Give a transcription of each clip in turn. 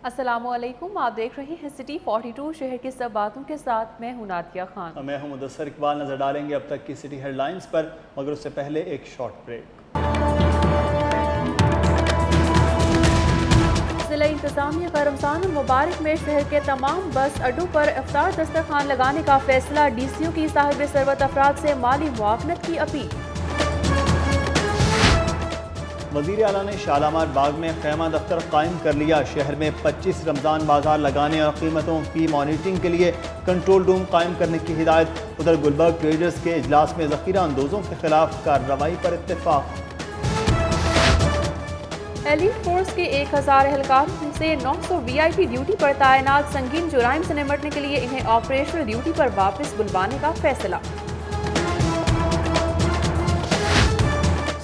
السلام علیکم، آپ دیکھ رہے ہیں سٹی 42 شہر کی سب باتوں کے ساتھ میں ہوں نادیہ خان۔ میں ہوں مدثر اقبال۔ نظر ڈالیں گے اب تک کی سٹی ہیڈ لائنز پر، مگر اس سے پہلے ایک شارٹ بریک۔ ضلع انتظامیہ کا رمضان المبارک میں شہر کے تمام بس اڈوں پر افطار دسترخوان لگانے کا فیصلہ۔ ڈی سی او کی صاحب ثروت افراد سے مالی معاونت کی اپیل۔ وزیر اعلیٰ نے شالامار باغ میں خیمہ دفتر قائم کر لیا۔ شہر میں 25 رمضان بازار لگانے اور قیمتوں کی مانیٹرنگ کے لیے کنٹرول روم قائم کرنے کی ہدایت۔ ادھر گلبرگ ٹریڈرز کے اجلاس میں ذخیرہ اندوزوں کے خلاف کارروائی پر اتفاق۔ ایلیٹ فورس کے 1000 اہلکاروں میں سے 900 وی آئی پی ڈیوٹی پر تعینات۔ سنگین جرائم سے نمٹنے کے لیے انہیں آپریشنل ڈیوٹی پر واپس بلوانے کا فیصلہ۔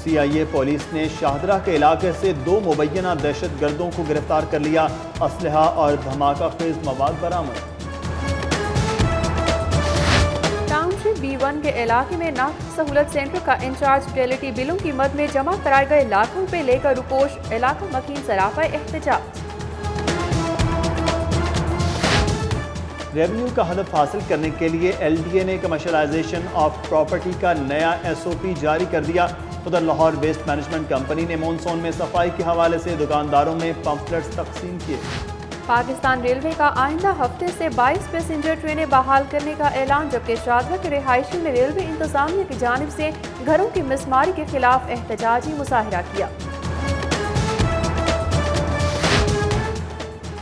CIA پولیس نے شاہدرہ کے علاقے سے 2 مبینہ دہشت گردوں کو گرفتار کر لیا۔ اسلحہ اور دھماکہ خیز مواد برآمد۔ ٹاؤن شپ B1 کے علاقے میں ناقص سہولت سینٹر کا انچارج یوٹیلیٹی بلوں کی مد میں جمع کرائے گئے لاکھوں روپے لے کر روپوش۔ علاقہ مکین سراپا احتجاج۔ ریونیو کا ہدف حاصل کرنے کے لیے LDA نے کمرشلائزیشن آف پراپرٹی کا نیا SOP جاری کر دیا۔ ادھر لاہور ویسٹ مینجمنٹ کمپنی نے مونسون میں صفائی کے حوالے سے دکانداروں میں پمفلٹس تقسیم کیے۔ پاکستان ریلوے کا آئندہ ہفتے سے 22 پیسنجر ٹرینیں بحال کرنے کا اعلان، جبکہ شاہدرہ کے رہائشی میں ریلوے انتظامیہ کی جانب سے گھروں کی مسماری کے خلاف احتجاجی مظاہرہ کیا۔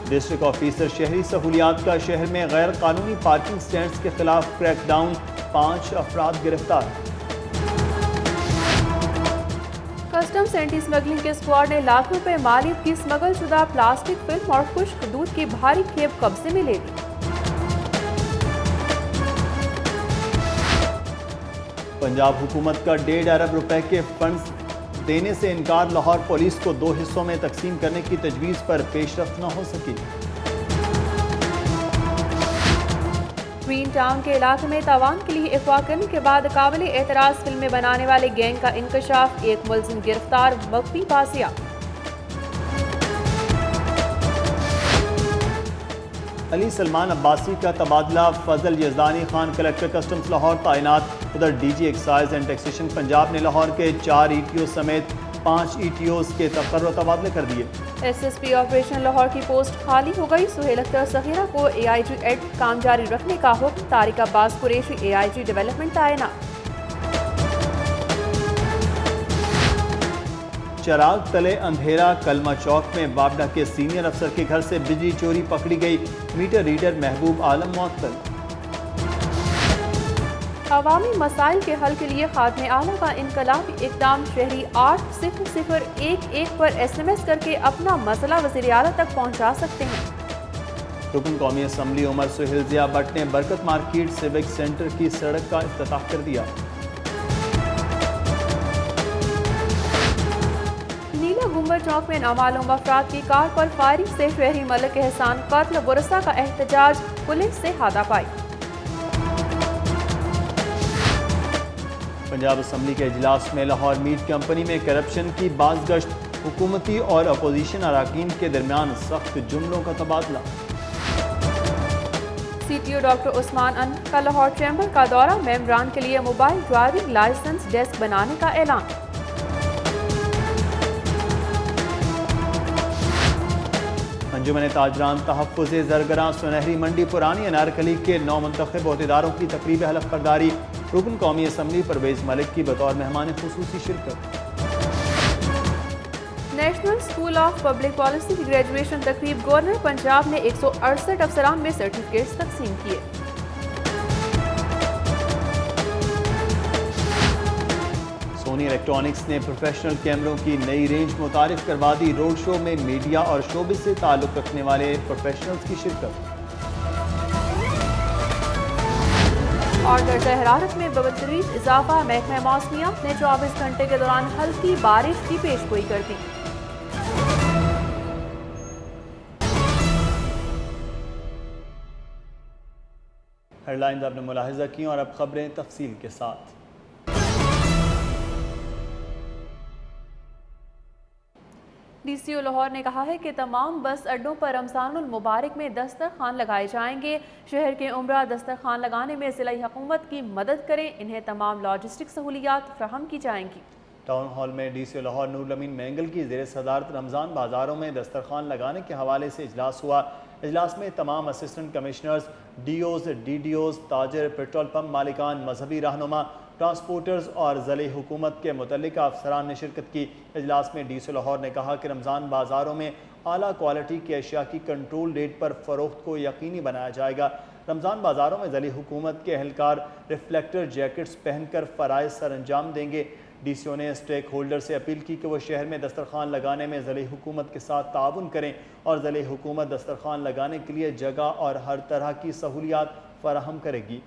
ڈسٹرکٹ آفیسر شہری سہولیات کا شہر میں غیر قانونی پارکنگ سٹینڈز کے خلاف کریک ڈاؤن، 5 افراد گرفتار۔ کسٹمز اینٹی اسمگلنگ کے اسکواڈ نے لاکھوں روپے مالیت کی اسمگل شدہ پلاسٹک فلم اور خشک دودھ کی بھاری کھیپ قبضے میں لے لی۔ پنجاب حکومت کا 1.5 ارب روپے کے فنڈز دینے سے انکار۔ لاہور پولیس کو 2 حصوں میں تقسیم کرنے کی تجویز پر پیش رفت نہ ہو سکی۔ گرین ٹاؤن کے علاقے میں تاوان کے لیے اغوا کرنے کے بعد قابل اعتراض فلمیں بنانے والے گینگ کا انکشاف، 1 ملزم گرفتار، مخفی بازیاب۔ علی سلمان عباسی کا تبادلہ، فضل یزدانی خان کلکٹر کسٹمز لاہور تعینات۔ ادھر DG excise and taxation Punjab نے لاہور کے 4 ETO سمیت 5 ETOs کے تقرر و تبادلے کر دیے۔ SSP آپریشن لاہور کی پوسٹ خالی ہو گئی۔ سہیل اختر سخیرہ کو AIG ایڈ کام جاری رکھنے کا حکم۔ طارق عباس قریشی AIG ڈیولپمنٹ تعینات۔ چراغ تلے اندھیرا، کلمہ چوک میں وابڈا کے سینئر افسر کے گھر سے بجلی چوری پکڑی گئی، میٹر ریڈر محبوب عالم معطل۔ عوامی مسائل کے حل کے لیے خادم اعلیٰ کا انقلابی اقدام، شہری 8011 پر SMS کر کے اپنا مسئلہ وزیر اعلیٰ تک پہنچا سکتے ہیں۔ رکن قومی assembly Umar Sohail Zia but نے برکت مارکیٹ سیوک سینٹر کی سڑک کا افتتاح کر دیا۔ نیلا گنبد چوک میں نامعلوم افراد کی کار پر فائرنگ سے شہری ملک احسان قتل، ورثہ کا احتجاج، پولیس سے ہاتھا پائی۔ پنجاب اسمبلی کے اجلاس میں لاہور میٹ کمپنی میں کرپشن کی بازگشت، حکومتی اور اپوزیشن اراکین کے درمیان سخت جملوں کا تبادلہ۔ CTO ڈاکٹر عثمان انور کا لاہور چیمبر کا دورہ، ممبران کے لیے موبائل ڈرائیونگ لائسنس ڈیسک بنانے کا اعلان۔ انجمن تاجران تحفظ زرگراں سنہری منڈی پرانی انارکلی کے 9 منتخب عہدیداروں کی تقریب حلف برداری، رکن قومی اسمبلی پرویز ملک کی بطور مہمان خصوصی شرکت۔ National school of public policy کی گریجویشن تقریب، گورنر پنجاب نے 168 افسران میں سرٹیفکیٹس تقسیم کیے۔ سونی الیکٹرانکس نے پروفیشنل کیمروں کی نئی رینج متعارف کروا دی، روڈ شو میں میڈیا اور شوبز سے تعلق رکھنے والے پروفیشنلز کی شرکت۔ اور درجہ حرارت میں بتدریج اضافہ، محکمہ موسمیات نے 24 گھنٹے کے دوران ہلکی بارش کی پیش گوئی کر دی۔ ہیڈ لائنز آپ نے ملاحظہ کی اور اب خبریں تفصیل کے ساتھ۔ ڈی سی او لاہور نے کہا ہے کہ تمام بس اڈوں پر رمضان المبارک میں دسترخوان لگائے جائیں گے۔ شہر کے عمرہ دسترخوان لگانے میں ضلعی حکومت کی مدد کریں، انہیں تمام لاجسٹک سہولیات فراہم کی جائیں گی۔ ٹاؤن ہال میں ڈی سی او لاہور نور الامین مینگل کی زیر صدارت رمضان بازاروں میں دسترخوان لگانے کے حوالے سے اجلاس ہوا۔ اجلاس میں تمام assistant commissioners, D Os, D D Os, تاجر، پیٹرول پمپ مالکان، مذہبی رہنما، ٹرانسپورٹرز اور ضلعی حکومت کے متعلقہ افسران نے شرکت کی۔ اجلاس میں ڈی سی او لاہور نے کہا کہ رمضان بازاروں میں اعلیٰ کوالٹی کی اشیاء کی کنٹرول ریٹ پر فروخت کو یقینی بنایا جائے گا۔ رمضان بازاروں میں ضلعی حکومت کے اہلکار ریفلیکٹر جیکٹس پہن کر فرائض سر انجام دیں گے۔ ڈی سی او نے اسٹیک ہولڈر سے اپیل کی کہ وہ شہر میں دسترخوان لگانے میں ضلعی حکومت کے ساتھ تعاون کریں اور ضلعی حکومت دسترخوان لگانے کے لیے جگہ اور ہر طرح کی سہولیات فراہم کرے گی۔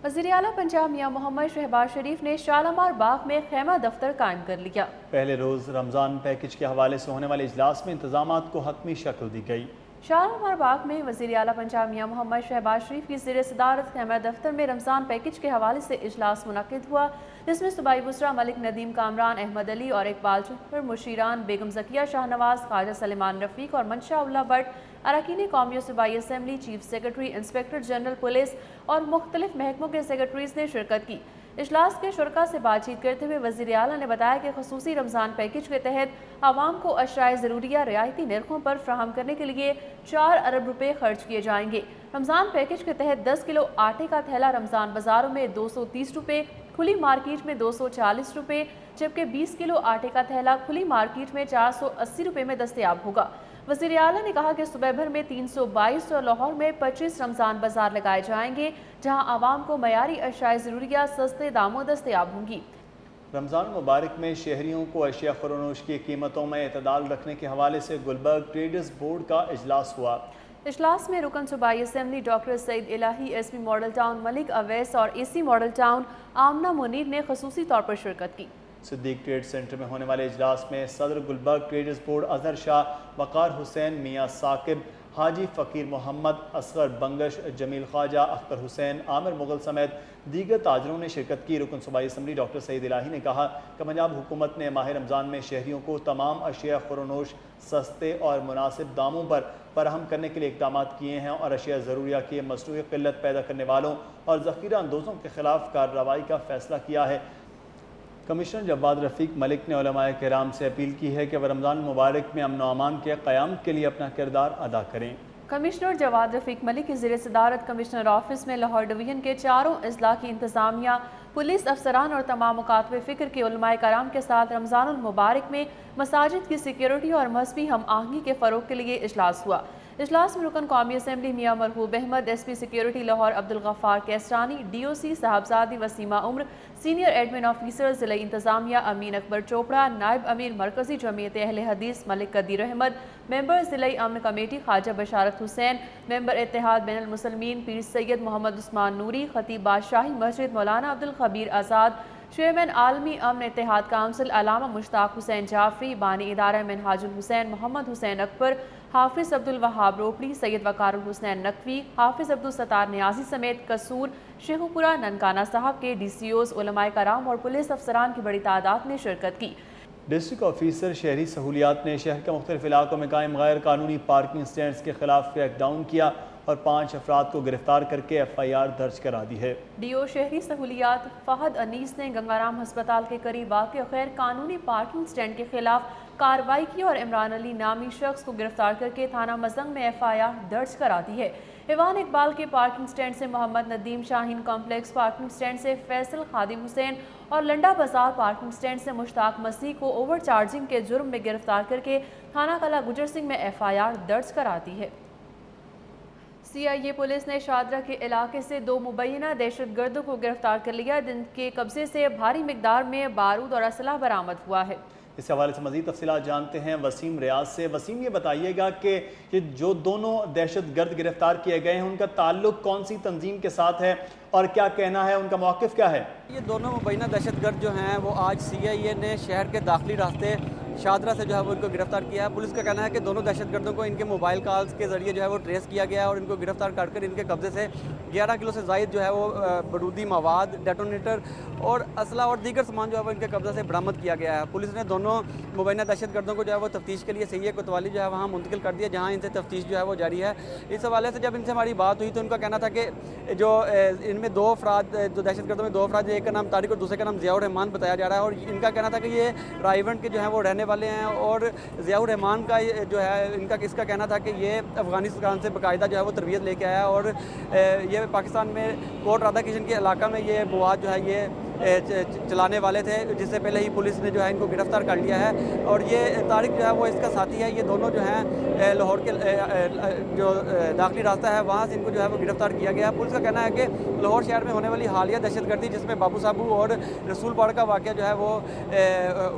وزیر اعلیٰ پنجاب میاں محمد شہباز شریف نے شالامار باغ میں خیمہ دفتر قائم کر لیا۔ پہلے روز رمضان پیکج کے حوالے سے ہونے والے اجلاس میں انتظامات کو حتمی شکل دی گئی۔ شالامار باغ میں وزیر اعلیٰ پنجاب میاں محمد شہباز شریف کی زیر صدارت خیمہ دفتر میں رمضان پیکج کے حوالے سے اجلاس منعقد ہوا، جس میں صوبائی وزراء ملک ندیم کامران، احمد علی اور اقبال چہر، مشیران بیگم ذکیہ شاہ نواز، خواجہ سلیمان رفیق اور منشا اللہ بٹ، اراکین قومی و صوبائی assembly, chief secretary, inspector general police اور مختلف محکموں کے سیکرٹریز نے شرکت کی۔ اجلاس کے شرکاء سے بات چیت کرتے ہوئے وزیر اعلیٰ نے بتایا کہ خصوصی رمضان پیکج کے تحت عوام کو اشیاء ضروریہ رعایتی نرخوں پر فراہم کرنے کے لیے 4 ارب روپے خرچ کیے جائیں گے۔ رمضان پیکج کے تحت 10 کلو آٹے کا تھیلا رمضان بازاروں میں 230 روپے، کھلی مارکیٹ میں 240 روپے، جبکہ 20 کلو آٹے کا تھیلا کھلی مارکیٹ میں 480 روپے میں دستیاب ہوگا۔ وزیر اعلیٰ نے کہا کہ صوبہ بھر میں 322 اور لاہور میں 25 رمضان بازار لگائے جائیں گے، جہاں عوام کو معیاری اشیاء ضروریہ سستے داموں دستیاب ہوں گی۔ رمضان مبارک میں شہریوں کو اشیاء فروخت کی قیمتوں میں اعتدال رکھنے کے حوالے سے گلبرگ ٹریڈرز بورڈ کا اجلاس ہوا۔ اجلاس میں رکن صوبائی اسمبلی ڈاکٹر سعید الہی، ایس پی ماڈل ٹاؤن ملک اویس اور اے سی ماڈل ٹاؤن آمنہ منیر نے خصوصی طور پر شرکت کی۔ صدیق ٹریڈ سینٹر میں ہونے والے اجلاس میں صدر گلبرگ ٹریڈرز بورڈ اظہر شاہ، وقار حسین، میاں ثاقب، حاجی فقیر محمد، اصغر بنگش، جمیل خواجہ، اختر حسین، عامر مغل سمیت دیگر تاجروں نے شرکت کی۔ رکن صوبائی اسمبلی ڈاکٹر سعید الہی نے کہا کہ پنجاب حکومت نے ماہ رمضان میں شہریوں کو تمام اشیاء خورنوش سستے اور مناسب داموں پر فراہم کرنے کے لیے اقدامات کیے ہیں اور اشیاء ضروریہ کی مصنوعی قلت پیدا کرنے والوں اور ذخیرہ اندوزوں کے خلاف کارروائی کا فیصلہ کیا ہے۔ کمشنر جواد رفیق ملک نے علماء کرام سے اپیل کی ہے کہ وہ رمضان مبارک میں امن و امان کے قیام کے لیے اپنا کردار ادا کریں۔ کمشنر جواد رفیق ملک کی زیر صدارت کمشنر آفس میں لاہور ڈویژن کے 4 اضلاع کی انتظامیہ، پولیس افسران اور تمام مکاتب فکر کے علماء کرام کے ساتھ رمضان المبارک میں مساجد کی سیکیورٹی اور مذہبی ہم آہنگی کے فروغ کے لیے اجلاس ہوا۔ اجلاس میں رکن قومی assembly Mian Marhoob Ahmad, S P security Lahore Abdul Ghaffar Kasrani, D O C Sahibzadi Waseema Umar, senior admin officer ضلعی انتظامیہ امین اکبر چوپڑا، نائب امیر مرکزی جمعیت اہل حدیث ملک قدیر احمد، ممبر ضلعی امن کمیٹی خواجہ بشارت حسین، ممبر اتحاد بین المسلمین پیر سید محمد عثمان نوری، خطیب بادشاہی مسجد مولانا عبدالخبیر آزاد، چیئرمین عالمی امن اتحاد کونسل علامہ مشتاق حسین جعفری، بانی ادارہ منہاج الحسین محمد حسین اکبر، حافظ عبدالوہاب روپڑی، سید وقار الحسین نقوی، حافظ عبدالستار نیازی سمیت قصور، شیخوپورہ، ننکانہ صاحب کے ڈی سی اوز، علماء کرام اور پولیس افسران کی بڑی تعداد نے شرکت کی۔ ڈسٹرکٹ آفیسر شہری سہولیات نے شہر کے مختلف علاقوں میں قائم غیر قانونی پارکنگ سٹینڈز کے خلاف کریک ڈاؤن کیا اور 5 افراد کو گرفتار کر کے ایف آئی آر درج کرا دی ہے۔ ڈی او شہری سہولیات فہد انیس نے گنگارام ہسپتال کے قریب واقع غیر قانونی پارکنگ سٹینڈ کے خلاف کارروائی کی اور عمران علی نامی شخص کو گرفتار کر کے تھانہ مزنگ میں ایف آئی آر درج کرا دی ہے۔ ایوان اقبال کے پارکنگ سٹینڈ سے محمد ندیم شاہین کمپلیکس پارکنگ سٹینڈ سے فیصل خادم حسین اور لنڈا بازار پارکنگ سٹینڈ سے مشتاق مسیح کو اوور چارجنگ کے جرم میں گرفتار کر کے تھانہ قلعہ گجر سنگھ میں ایف آئی آر درج کرا دی ہے۔ سی آئی اے پولیس نے شادرہ کے علاقے سے 2 مبینہ دہشت گردوں کو گرفتار کر لیا، جن کے قبضے سے بھاری مقدار میں بارود اور اسلحہ برآمد ہوا ہے۔ اس حوالے سے مزید تفصیلات جانتے ہیں وسیم ریاض سے۔ وسیم، یہ بتائیے گا کہ جو دونوں دہشت گرد گرفتار کیے گئے ہیں ان کا تعلق کون سی تنظیم کے ساتھ ہے اور کیا کہنا ہے، ان کا موقف کیا ہے؟ یہ دونوں مبینہ دہشت گرد جو ہیں وہ آج CIA نے شہر کے داخلی راستے شادرہ سے جو ہے وہ ان کو گرفتار کیا ہے۔ پولیس کا کہنا ہے کہ دونوں دہشت گردوں کو ان کے موبائل کالز کے ذریعے جو ہے وہ ٹریس کیا گیا ہے اور ان کو گرفتار کر ان کے قبضے سے 11 کلو سے زائد جو ہے وہ بارودی مواد، ڈیٹونیٹر اور اسلحہ اور دیگر سامان جو ہے وہ ان کے قبضے سے برآمد کیا گیا ہے۔ پولیس نے دونوں مبینہ دہشت گردوں کو جو ہے وہ تفتیش کے لیے CIA کوتوالی جو ہے وہاں منتقل کر دیا، جہاں ان سے تفتیش جو ہے وہ جاری ہے۔ اس حوالے سے جب ان سے ہماری بات ہوئی تو ان کا کہنا تھا کہ جو ان میں دو افراد، جو دہشت گردوں میں دو افراد، ایک کا نام طارق اور دوسرے کا نام ضیاء الرحمان بتایا جا رہا ہے، اور ان کا کہنا تھا کہ یہ رائیونٹ کے جو ہیں وہ رہنے والے ہیں، اور ضیاء الرحمان کا جو ہے اس کا کہنا تھا کہ یہ افغانستان سے باقاعدہ جو ہے وہ تربیت لے کے آیا، اور یہ پاکستان میں کوٹ رادھا کرشن کے علاقہ میں یہ مواد جو ہے یہ چلانے والے تھے، جس سے پہلے ہی پولیس نے جو ہے ان کو گرفتار کر لیا ہے۔ اور یہ طارق جو ہے وہ اس کا ساتھی ہے۔ یہ دونوں جو ہیں لاہور کے جو داخلی راستہ ہے وہاں سے ان کو جو ہے وہ گرفتار کیا گیا ہے۔ پولیس کا کہنا ہے کہ لاہور شہر میں ہونے والی حالیہ دہشت گردی، جس میں بابو صابو اور رسول پاڑ کا واقعہ جو ہے وہ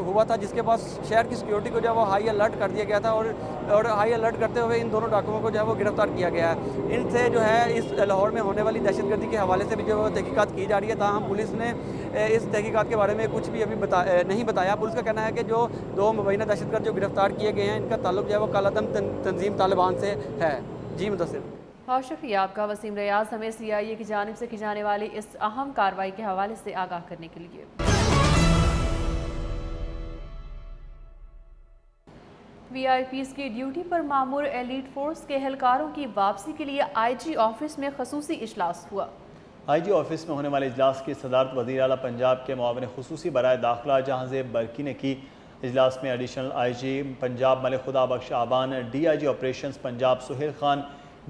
ہوا تھا، جس کے بعد شہر کی سیکیورٹی کو جو ہے وہ ہائی الرٹ کر دیا گیا تھا، اور ہائی الرٹ کرتے ہوئے ان دونوں ڈاکوؤں کو جو ہے وہ گرفتار کیا گیا ہے۔ ان سے جو ہے اس لاہور میں ہونے والی دہشت گردی کے حوالے سے بھی جو تحقیقات کی جا رہی ہے، تاہم پولیس نے اس تحقیقات کے بارے میں کچھ بھی ابھی نہیں بتایا۔ پولیس کا کہنا ہے کہ جو دو مبینہ دہشت گرد جو گرفتار کیے گئے ہیں ان کا تعلق جو ہے وہ کالعدم تنظیم طالبان سے ہے۔ جی مدثر۔ بہت شکریہ آپ کا وسیم ریاض، ہمیں CIA کی جانب سے کی جانے والی اس اہم کارروائی کے حوالے سے آگاہ کرنے کے لیے۔ VIPs کی ڈیوٹی پر مامور ایلیٹ فورس کے اہلکاروں کی واپسی کے لیے IG آفس میں خصوصی اجلاس ہوا۔ IG آفس میں ہونے والے اجلاس کی صدارت وزیر اعلیٰ پنجاب کے معاون خصوصی برائے داخلہ جہاں زیب برکی نے کی۔ اجلاس میں additional IG Punjab Malik Khuda Bakhsh Aban, DIG operations Punjab Sohail Khan,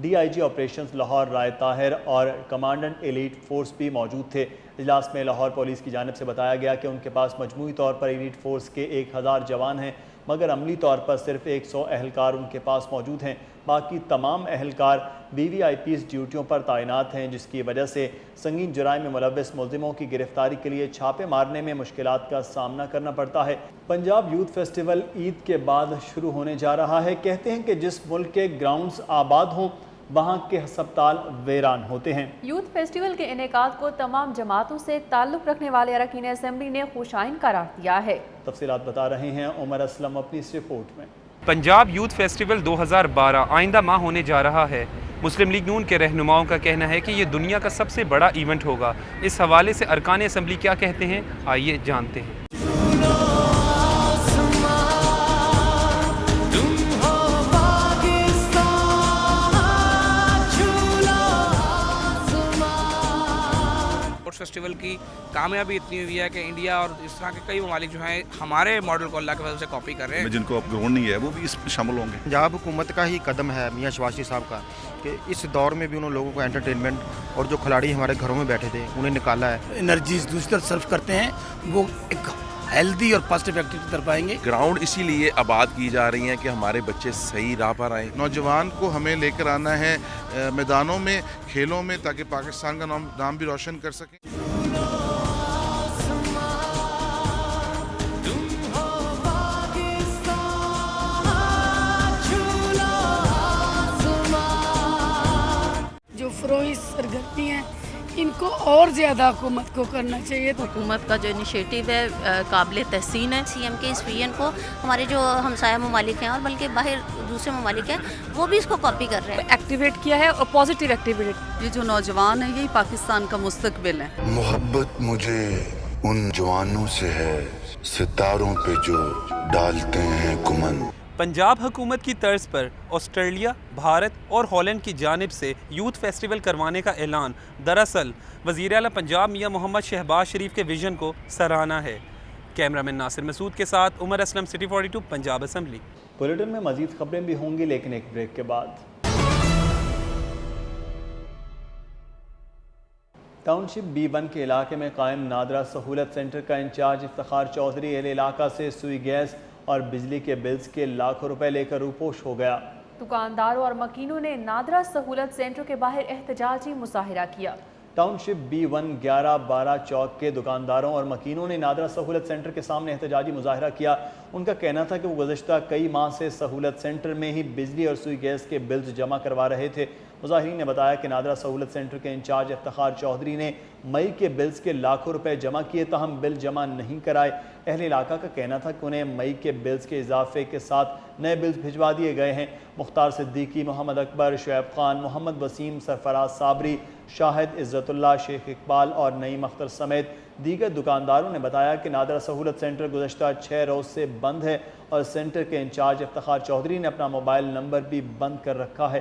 DIG operations Lahore Rai Tahir اور کمانڈنٹ ایلیٹ فورس بھی موجود تھے۔ اجلاس میں لاہور پولیس کی جانب سے بتایا گیا کہ ان کے پاس مجموعی طور پر ایلیٹ فورس کے 1000 جوان ہیں، مگر عملی طور پر صرف 100 اہلکار ان کے پاس موجود ہیں۔ باقی تمام اہلکار VVIPs ڈیوٹیوں پر تعینات ہیں، جس کی وجہ سے سنگین جرائم میں ملوث ملزموں کی گرفتاری کے لیے چھاپے مارنے میں مشکلات کا سامنا کرنا پڑتا ہے۔ پنجاب یوتھ فیسٹیول عید کے بعد شروع ہونے جا رہا ہے۔ کہتے ہیں کہ جس ملک کے گراؤنڈز آباد ہوں وہاں کے ہسپتال ویران ہوتے ہیں۔ یوتھ فیسٹیول کے انعقاد کو تمام جماعتوں سے تعلق رکھنے والے اراکین اسمبلی نے خوشائن قرار دیا ہے۔ تفصیلات بتا رہے ہیں عمر اسلم اپنی اس رپورٹ میں۔ پنجاب یوتھ فیسٹیول 2012 آئندہ ماہ ہونے جا رہا ہے۔ مسلم لیگ نون کے رہنماؤں کا کہنا ہے کہ یہ دنیا کا سب سے بڑا ایونٹ ہوگا۔ اس حوالے سے ارکان اسمبلی کیا کہتے ہیں، آئیے جانتے ہیں۔ فیسٹیول کی کامیابی اتنی ہوئی ہے کہ انڈیا اور اس طرح کے کئی ممالک جو ہیں ہمارے ماڈل کو اللہ کے فضل سے کاپی کر رہے ہیں۔ جن کو اب گراؤنڈ نہیں ہے وہ بھی اس میں شامل ہوں گے۔ پنجاب حکومت کا ہی قدم ہے میاں شباشی صاحب کا کہ اس دور میں بھی انہوں لوگوں کو انٹرٹینمنٹ اور جو کھلاڑی ہمارے گھروں میں بیٹھے تھے انہیں نکالا ہے۔ انرجیز دوسری طرف صرف کرتے ہیں، وہ ایک ہیلدی اور پازیٹیو ایکٹیویٹی کر پائیں گے۔ گراؤنڈ اسی لیے آباد کی جا رہی ہیں کہ ہمارے بچے صحیح راہ پر آئیں۔ نوجوان کو ہمیں لے کر آنا ہے میدانوں میں، کھیلوں میں، تاکہ پاکستان کا نام بھی روشن کر سکیں۔ جو فروغی سرگرمی ہیں ان کو اور زیادہ حکومت کو کرنا چاہیے۔ حکومت کا جو انیشیٹو ہے قابل تحسین ہے۔ CM کے اس ویژن کو ہمارے جو ہمسایہ ممالک ہیں اور بلکہ باہر دوسرے ممالک ہیں وہ بھی اس کو کاپی کر رہے ہیں۔ ایکٹیویٹ کیا ہے اور پازیٹیو ایکٹیویٹ۔ یہ جو نوجوان ہیں یہی پاکستان کا مستقبل ہے۔ محبت مجھے ان جوانوں سے ہے ستاروں پہ جو ڈالتے ہیں کمن۔ پنجاب حکومت کی طرز پر آسٹریلیا، بھارت اور ہالینڈ کی جانب سے یوتھ فیسٹیول کروانے کا اعلان دراصل وزیر اعلیٰ پنجاب میاں محمد شہباز شریف کے ویژن کو سراہنا ہے۔ کیمرامین ناصر مسعود کے ساتھ Umar Aslam, city 42 Punjab assembly. Bulletin میں مزید خبریں بھی ہوں گی لیکن ایک بریک کے بعد۔ ٹاؤن شپ B1 کے علاقے میں قائم نادرا سہولت سینٹر کا انچارج افتخار چودھری اہل علاقہ سے سوئی گیس اور بجلی کے بلز کے لاکھوں روپے لے کر روپوش ہو گیا۔ دکانداروں اور مکینوں نے نادرا سہولت سینٹر کے باہر احتجاجی مظاہرہ کیا۔ ٹاؤن شپ B1 11-12 چوک کے دکانداروں اور مکینوں نے نادرا سہولت سینٹر کے سامنے احتجاجی مظاہرہ کیا۔ ان کا کہنا تھا کہ وہ گزشتہ کئی ماہ سے سہولت سینٹر میں ہی بجلی اور سوئی گیس کے بلز جمع کروا رہے تھے۔ مظاہرین نے بتایا کہ نادرا سہولت سینٹر کے انچارج افتخار چودھری نے مئی کے بلز کے لاکھوں روپے جمع کیے، تاہم بل جمع نہیں کرائے۔ اہل علاقہ کا کہنا تھا کہ انہیں مئی کے بلز کے اضافے کے ساتھ نئے بلز بھجوا دیے گئے ہیں۔ مختار صدیقی، محمد اکبر، شعیب خان، محمد وسیم، سرفراز صابری، شاہد عزت اللہ، شیخ اقبال اور نعیم اختر سمیت دیگر دکانداروں نے بتایا کہ نادرا سہولت سینٹر گزشتہ 6 روز سے بند ہے اور سینٹر کے انچارج افتخار چودھری نے اپنا موبائل نمبر بھی بند کر رکھا ہے۔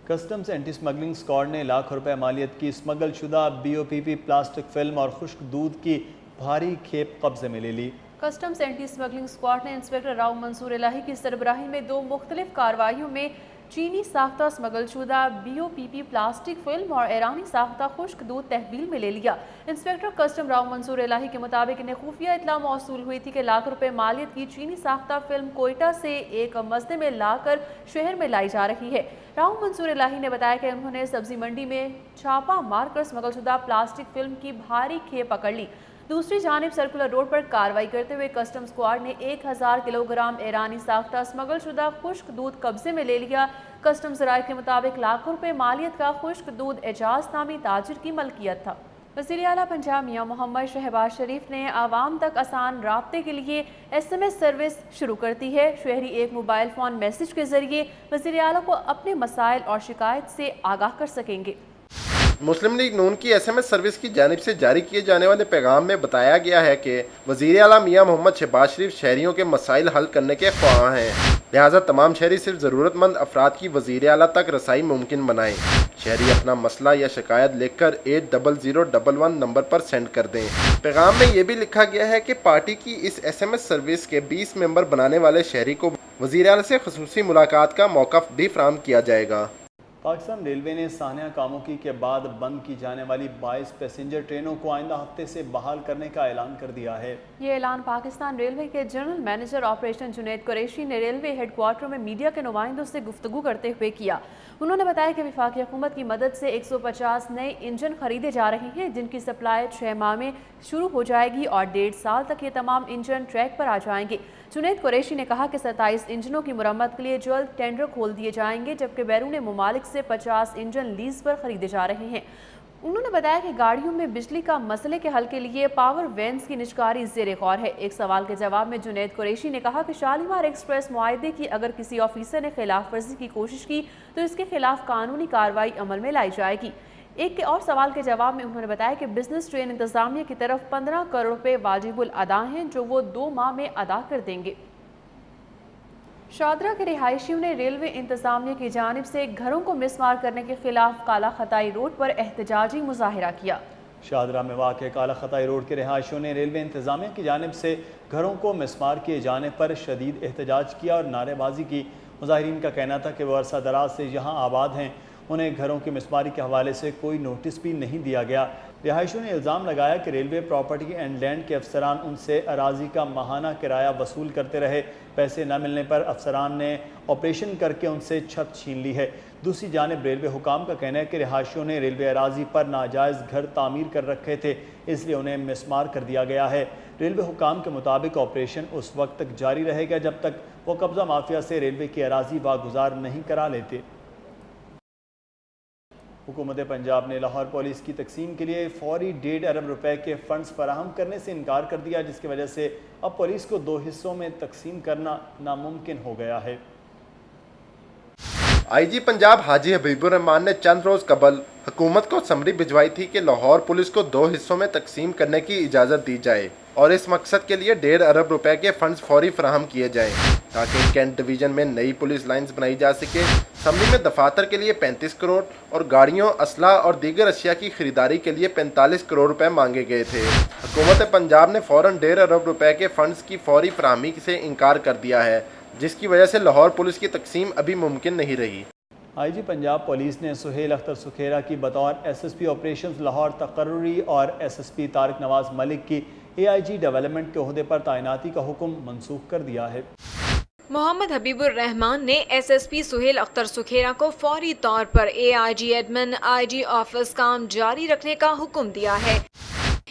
کسٹمز اینٹی سمگلنگ اسکواڈ نے لاکھ روپے مالیت کی اسمگل شدہ BOPP پلاسٹک فلم اور خشک دودھ کی بھاری کھیپ قبضے میں لے لی۔ کسٹمز اینٹی سمگلنگ اسکواڈ نے انسپکٹر راؤ منصور الہی کی سربراہی میں 2 مختلف کارروائیوں میں چینی ساختہ اسمگل شدہ BOPP پلاسٹک فلم اور ایرانی ساختہ خشک دودھ تحویل میں لے لیا۔ انسپکٹر کسٹم راؤ منصور الہی کے مطابق انہیں خفیہ اطلاع موصول ہوئی تھی کہ لاکھ روپے مالیت کی چینی ساختہ فلم کوئٹہ سے ایک مزدے میں لا کر شہر میں لائی جا رہی ہے۔ راؤ منصور الہی نے بتایا کہ انہوں نے سبزی منڈی میں چھاپا مار کر اسمگل شدہ پلاسٹک فلم کی بھاری کھیپ پکڑ لی۔ دوسری جانب سرکولر روڈ پر کارروائی کرتے ہوئے کسٹم اسکواڈ نے 1000 کلو گرام ایرانی ساختہ اسمگل شدہ خشک دودھ قبضے میں لے لیا۔ کسٹم ذرائع کے مطابق لاکھوں روپے مالیت کا خشک دودھ اعجاز نامی تاجر کی ملکیت تھا۔ وزیر اعلیٰ پنجاب میاں محمد شہباز شریف نے عوام تک آسان رابطے کے لیے SMS سروس شروع کرتی ہے۔ شہری ایک موبائل فون میسج کے ذریعے وزیر اعلیٰ کو اپنے مسائل اور شکایت سے آگاہ کر سکیں گے۔ مسلم لیگ نون کی SMS سروس کی جانب سے جاری کیے جانے والے پیغام میں بتایا گیا ہے کہ وزیر اعلیٰ میاں محمد شہباز شریف شہریوں کے مسائل حل کرنے کے خواہاں ہیں، لہٰذا تمام شہری صرف ضرورت مند افراد کی وزیر اعلیٰ تک رسائی ممکن بنائیں۔ شہری اپنا مسئلہ یا شکایت لکھ کر 80011 نمبر پر سینڈ کر دیں۔ پیغام میں یہ بھی لکھا گیا ہے کہ پارٹی کی اس SMS سروس کے 20 ممبر بنانے والے شہری کو وزیر اعلیٰ سے خصوصی ملاقات کا موقع بھی فراہم کیا جائے گا۔ پاکستان ریلوے نے سانحہ کاموں کے بعد بند کی جانے والی 22 پیسنجر ٹرینوں کو آئندہ ہفتے سے بحال کرنے کا اعلان کر دیا ہے۔ یہ اعلان پاکستان ریلوے کے general manager operation Junaid Qureshi نے ریلوے ہیڈ کوارٹر میں میڈیا کے نمائندوں سے گفتگو کرتے ہوئے کیا۔ انہوں نے بتایا کہ وفاقی حکومت کی مدد سے 150 نئے انجن خریدے جا رہے ہیں، جن کی سپلائی 6 ماہ میں شروع ہو جائے گی اور 1.5 سال تک یہ تمام انجن ٹریک پر آ جائیں گے۔ جنید قریشی نے کہا کہ 27 انجنوں کی مرمت کے لیے جلد ٹینڈر کھول دیے جائیں گے، جبکہ بیرون ممالک سے 50 انجن لیز پر خریدے جا رہے ہیں۔ انہوں نے بتایا کہ گاڑیوں میں بجلی کا مسئلے کے حل کے لیے پاور وینز کی نجکاری زیر غور ہے۔ ایک سوال کے جواب میں جنید قریشی نے کہا کہ شالیمار ایکسپریس معاہدے کی اگر کسی آفیسر نے خلاف ورزی کی کوشش کی تو اس کے خلاف قانونی کارروائی عمل میں لائی جائے گی۔ ایک اور سوال کے جواب میں انہوں نے بتایا کہ بزنس ٹرین انتظامیہ کی طرف 15 کروڑ روپے واجب الادا ہیں، جو وہ 2 ماہ میں ادا کر دیں گے۔ شادرہ کے رہائشیوں نے ریلوے انتظامیہ کی جانب سے گھروں کو مسمار کرنے کے خلاف کالا خطائی روڈ پر احتجاجی مظاہرہ کیا۔ شادرہ میں واقع کالا خطائی روڈ کے رہائشیوں نے ریلوے انتظامیہ کی جانب سے گھروں کو مسمار کیے جانے پر شدید احتجاج کیا اور نعرے بازی کی۔ مظاہرین کا کہنا تھا کہ وہ عرصہ دراز سے یہاں آباد ہیں، انہیں گھروں کی مسماری کے حوالے سے کوئی نوٹس بھی نہیں دیا گیا۔ رہائشیوں نے الزام لگایا کہ ریلوے پراپرٹی اینڈ لینڈ کے افسران ان سے اراضی کا ماہانہ کرایہ وصول کرتے رہے۔ پیسے نہ ملنے پر افسران نے آپریشن کر کے ان سے چھت چھین لی ہے۔ دوسری جانب ریلوے حکام کا کہنا ہے کہ رہائشیوں نے ریلوے اراضی پر ناجائز گھر تعمیر کر رکھے تھے، اس لیے انہیں مسمار کر دیا گیا ہے۔ ریلوے حکام کے مطابق آپریشن اس وقت تک جاری رہے گا جب تک وہ قبضہ مافیا سے ریلوے کی اراضی واگزار نہیں کرا لیتے۔ حکومت پنجاب نے لاہور پولیس کی تقسیم کے لیے فوری 1.5 ارب روپے کے فنڈز فراہم کرنے سے انکار کر دیا، جس کی وجہ سے اب پولیس کو 2 حصوں میں تقسیم کرنا ناممکن ہو گیا ہے۔ IG پنجاب حاجی حبیب الرحمان نے چند روز قبل حکومت کو سمری بھجوائی تھی کہ لاہور پولیس کو 2 حصوں میں تقسیم کرنے کی اجازت دی جائے اور اس مقصد کے لیے 1.5 ارب روپے کے فنڈز فوری فراہم کیے جائیں تاکہ کینٹ ڈویژن میں نئی پولیس لائنز بنائی جا سکے۔ سمری میں دفاتر کے لیے 35 کروڑ اور گاڑیوں، اسلحہ اور دیگر اشیاء کی خریداری کے لیے 45 کروڑ روپے مانگے گئے تھے۔ حکومت پنجاب نے فوراً 1.5 ارب روپے کے فنڈز کی فوری فراہمی سے انکار کر دیا ہے، جس کی وجہ سے لاہور پولیس کی تقسیم ابھی ممکن نہیں رہی۔ IG پنجاب پولیس نے سہیل اختر سکھیرا کی بطور SSP آپریشنز لاہور تقرری اور SSP طارق نواز ملک کی AIG ڈیولپمنٹ کے عہدے پر تعیناتی کا حکم منسوخ کر دیا ہے۔ محمد حبیب الرحمان نے SSP سہیل اختر سکھیرا کو فوری طور پر AIG ایڈمن IG آفس کام جاری رکھنے کا حکم دیا ہے۔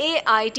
AIT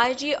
IG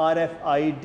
RFID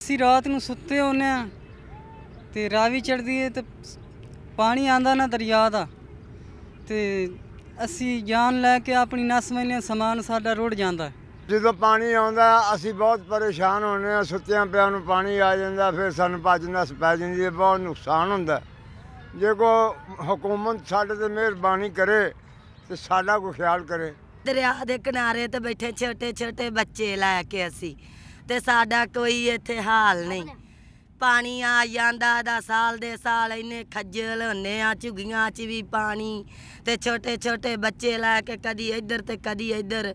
ਅਸੀਂ ਰਾਤ ਨੂੰ ਸੁੱਤੇ ਹੁੰਨੇ ਆ ਤੇ ਰਾਵੀ ਚੜਦੀ ਹੈ ਤੇ ਪਾਣੀ ਆਂਦਾ ਨਾ ਦਰਿਆ ਦਾ ਤੇ ਅਸੀਂ ਜਾਨ ਲੈ ਕੇ ਆਪਣੀ ਨਸ ਮੈਨੇ ਸਮਾਨ ਸਾਡਾ ਰੁੜ ਜਾਂਦਾ। ਜਦੋਂ ਪਾਣੀ ਆਉਂਦਾ ਅਸੀਂ ਬਹੁਤ ਪਰੇਸ਼ਾਨ ਹੁੰਦੇ ਆ। ਸੁੱਤਿਆਂ ਪਿਆਂ ਨੂੰ ਪਾਣੀ ਆ ਜਾਂਦਾ ਫਿਰ ਸਾਨੂੰ ਭੱਜ ਨਸ ਪੈ ਜਾਂਦੀ ਹੈ, ਬਹੁਤ ਨੁਕਸਾਨ ਹੁੰਦਾ। ਜੇ ਕੋਈ ਹੁਕੂਮਤ ਸਾਡੇ ਤੇ ਮਿਹਰਬਾਨੀ ਕਰੇ ਤੇ ਸਾਡਾ ਕੋਈ ਖਿਆਲ ਕਰੇ। ਦਰਿਆ ਦੇ ਕਿਨਾਰੇ ਤੇ ਬੈਠੇ ਛੋਟੇ ਛੋਟੇ ਬੱਚੇ ਲੈ ਕੇ ਅਸੀਂ ਤੇ ਸਾਡਾ ਕੋਈ ਇੱਥੇ ਹਾਲ ਨਹੀਂ। ਪਾਣੀ ਆ ਜਾਂਦਾ ਦਾ ਸਾਲ ਦੇ ਸਾਲ ਇੰਨੇ ਖੱਜਲ ਹੁੰਨੇ ਆ, ਝੁੱਗੀਆਂ 'ਚ ਵੀ ਪਾਣੀ ਤੇ ਛੋਟੇ ਛੋਟੇ ਬੱਚੇ ਲੈ ਕੇ ਕਦੀ ਇੱਧਰ ਤੇ ਕਦੀ ਇੱਧਰ।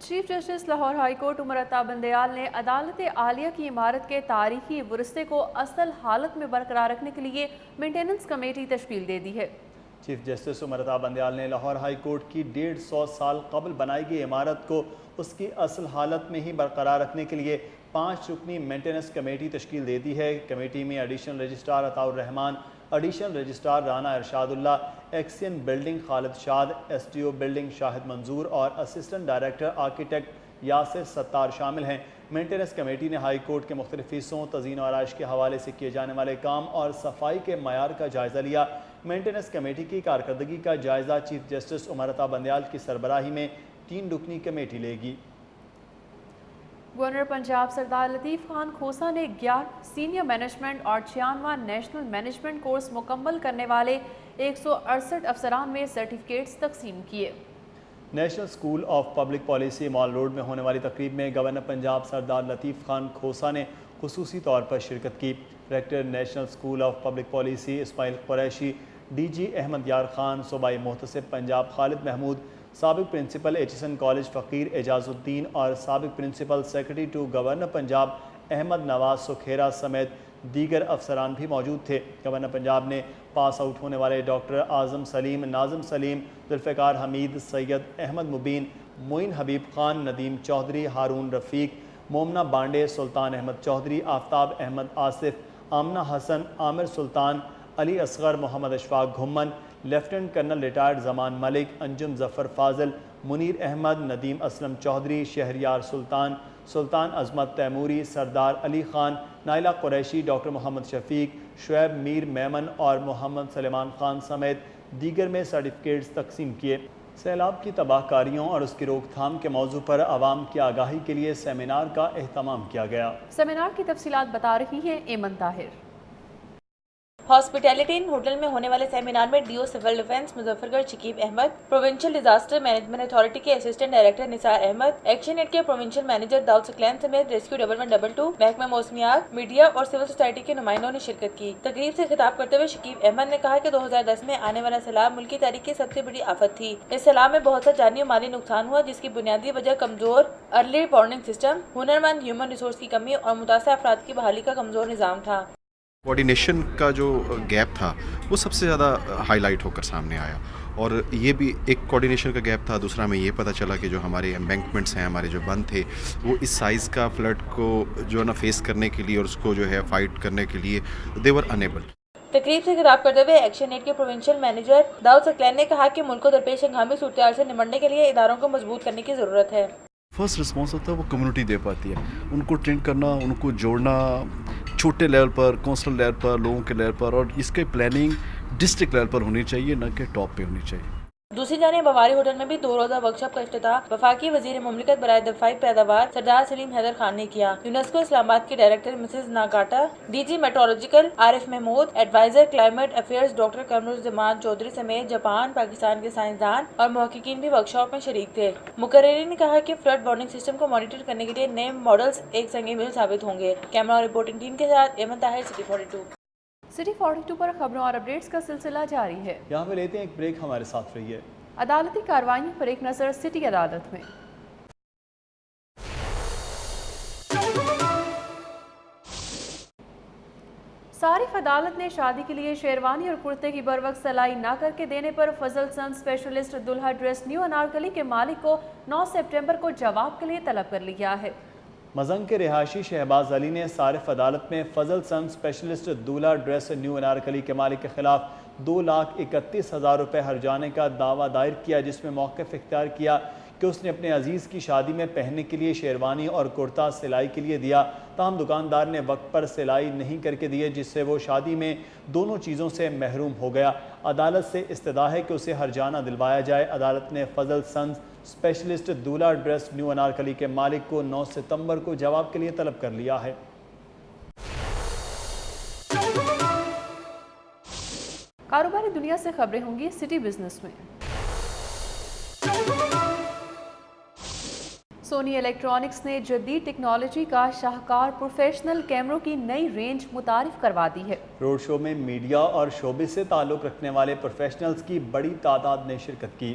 Chief justice Lahore high court Umar Ata Bandial نے عدالت عالیہ کی عمارت کے تاریخی ورثے کو اصل حالت میں برقرار رکھنے کے لیے مینٹیننس کمیٹی تشکیل دے دی ہے۔ چیف جسٹس عمر عطا بندیال نے لاہور ہائی کورٹ کی 150 سال قبل بنائی گئی عمارت کو اس کی اصل حالت میں ہی برقرار رکھنے کے لیے 5 رکنی مینٹیننس کمیٹی تشکیل دے دی ہے۔ کمیٹی میں ایڈیشنل رجسٹرار عطاء الرحمان، ایڈیشنل رجسٹرار رانا ارشاد اللہ، ایکسین بلڈنگ خالد شاد، ایس ڈی او بلڈنگ شاہد منظور اور اسسٹنٹ ڈائریکٹر آرکیٹیکٹ یاسر ستار شامل ہیں۔ مینٹیننس کمیٹی نے ہائی کورٹ کے مختلف حصوں، تزئین و آرائش کے حوالے سے کیے جانے والے کام اور صفائی کے معیار کا جائزہ لیا۔ مینٹیننس کمیٹی کی کارکردگی کا جائزہ چیف جسٹس عمر عطا بندیال کی سربراہی میں 3 رکنی کمیٹی لے گی۔ گورنر پنجاب سردار لطیف خان کھوسا نے 11 سینئر مینجمنٹ اور 96 نیشنل مینجمنٹ کورس مکمل کرنے والے 168 افسران میں سرٹیفکیٹس تقسیم کیے۔ National school of public policy mall road میں ہونے والی تقریب میں گورنر پنجاب سردار لطیف خان کھوسا نے خصوصی طور پر شرکت کی۔ Director national school of public policy Ismail Qureshi, D G Ahmad Yar Khan, صوبائی محتسب پنجاب خالد محمود، سابق principal H S N college Faqir Ejaz uddin اور سابق principal secretary to governor Punjab Ahmad Nawaz Sukhera سمیت دیگر افسران بھی موجود تھے۔ گورنر پنجاب نے پاس آؤٹ ہونے والے ڈاکٹر اعظم سلیم، ناظم سلیم، ذوالفقار حمید، سید احمد مبین، معین حبیب خان، ندیم چودھری، ہارون رفیق، مومنہ بانڈے، سلطان احمد چودھری، آفتاب احمد آصف، آمنہ حسن، عامر سلطان، علی اصغر، محمد اشفاق گھمن، لیفٹنٹ کرنل ریٹائرڈ زمان ملک، انجم ظفر فاضل، منیر احمد، ندیم اسلم چودھری، شہریار سلطان، سلطان عظمت تیموری، سردار علی خان، نائلہ قریشی، ڈاکٹر محمد شفیق، شعیب میر میمن اور محمد سلیمان خان سمیت دیگر میں سرٹیفکیٹس تقسیم کیے۔ سیلاب کی تباہ کاریوں اور اس کی روک تھام کے موضوع پر عوام کی آگاہی کے لیے سیمینار کا اہتمام کیا گیا۔ سیمینار کی تفصیلات بتا رہی ہیں Aiman Tahir. Hospitality inn hotel میں ہونے والے سیمینار میں D O civil defence Muzaffargarh Shakeeb Ahmad, provincial disaster management authority کے assistant director Nisar Ahmad, action aid کے پروونشل مینیجر داؤد سکلین سمیت ریسکیو 1122، محکمہ موسمیات، میڈیا اور سول سوسائٹی کے نمائندوں نے شرکت کی۔ تقریب سے خطاب کرتے ہوئے شکیب احمد نے کہا کہ 2010 میں آنے والا سیلاب ملکی تاریخ کی سب سے بڑی آفت تھی۔ اس سیلاب میں بہت سا جانی اور مالی نقصان ہوا، جس کی بنیادی وجہ کمزور ارلی وارننگ سسٹم، ہنرمند ہیومن ریسورس کی کمی اور متاثرہ افراد کی بحالی کا کمزور نظام تھا۔ کوارڈینیشن کا جو گیپ تھا وہ سب سے زیادہ ہائی لائٹ ہو کر سامنے آیا، اور یہ بھی ایک کوارڈینیشن کا گیپ تھا۔ دوسرا ہمیں یہ پتہ چلا کہ جو ہمارے ایمبینکمنٹس ہیں، ہمارے جو بند تھے، وہ اس سائز کا فلڈ کو جو ہے نا فیس کرنے کے لیے اور اس کو جو ہے فائٹ کرنے کے لیے دے ور انیبل۔ تقریب سے خطاب کرتے ہوئے ایکشن ایڈ کے پروونشل مینیجر داؤد سکلین نے کہا کہ ملک کو درپیش ہنگامی صورتحال سے نمٹنے کے لیے اداروں کو مضبوط کرنے کی ضرورت ہے۔ فرسٹ رسپانس ہوتا ہے وہ کمیونٹی دے پاتی ہے، ان کو ٹرین کرنا، ان کو جوڑنا چھوٹے لیول پر، کونسل لیول پر، لوگوں کے لیول پر، اور اس کی پلاننگ ڈسٹرکٹ لیول پر ہونی چاہیے، نہ کہ ٹاپ پہ ہونی چاہیے۔ دوسری جانب بواری ہوٹل میں بھی 2 روزہ ورکشاپ کا افتتاح وفاقی وزیر مملکت برائے دفاعی پیداوار سردار سلیم حیدر خان نے کیا۔ یونیسکو اسلام آباد کی director Mrs Nagata, D G meteorological Arif Mahmood, adviser climate affairs doctor Qamar uz Zaman Chaudhry سمیت جاپان، پاکستان کے سائنسدان اور محققین بھی ورکشاپ میں شریک تھے۔ مقررین نے کہا کہ فلڈ وارننگ سسٹم کو مانیٹر کرنے کے لیے نئے ماڈلز ایک سنگ میل ثابت ہوں گے۔ کیمرہ اور رپورٹنگ ٹیم کے ساتھ ایمن طاہر، سٹی 42۔ سٹی 42 پر خبروں اور اپڈیٹس کا سلسلہ جاری ہے۔ یہاں پہ لیتے ہیں ایک بریک، ہمارے ساتھ رہیے۔ عدالتی کارروائیوں پر ایک نظر سٹی عدالت میں۔ صارف عدالت نے شادی کے لیے شیروانی اور کرتے کی بروقت سلائی نہ کر کے دینے پر فضل سن اسپیشلسٹ دلہا ڈریس نیو انارکلی کے مالک کو 9 سپٹمبر کو جواب کے لیے طلب کر لیا ہے۔ مزنگ کے رہائشی شہباز علی نے صارف عدالت میں فضل سن اسپیشلسٹ دولہا ڈریس نیو انارکلی کے مالک کے خلاف 2,31,000 روپے ہرجانے کا دعویٰ دائر کیا، جس میں موقف اختیار کیا کہ اس نے اپنے عزیز کی شادی میں پہننے کے لیے شیروانی اور کرتا سلائی کے لیے دیا، تاہم دکاندار نے وقت پر سلائی نہیں کر کے دیے، جس سے وہ شادی میں دونوں چیزوں سے محروم ہو گیا۔ عدالت سے استدعا ہے کہ اسے ہرجانہ دلوایا جائے۔ عدالت نے فضل سنز اسپیشلسٹ دولہا ڈریس نیو انارکلی کے مالک کو 9 ستمبر کو جواب کے لیے طلب کر لیا ہے۔ کاروباری دنیا سے خبریں ہوں گی سٹی بزنس میں۔ سونی الیکٹرانکس نے جدید ٹیکنالوجی کا شاہکار پروفیشنل کیمروں کی نئی رینج متعارف کروا دی ہے۔ روڈ شو میں میڈیا اور شوبے سے تعلق رکھنے والے پروفیشنلز کی بڑی تعداد نے شرکت کی۔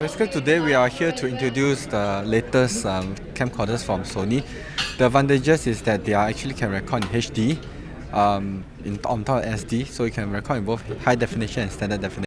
Basically today we are here to introduce the latest camcorders from Sony. The advantages is that they actually can record in HD, on top of SD, so you can record in both high definition and standard definition.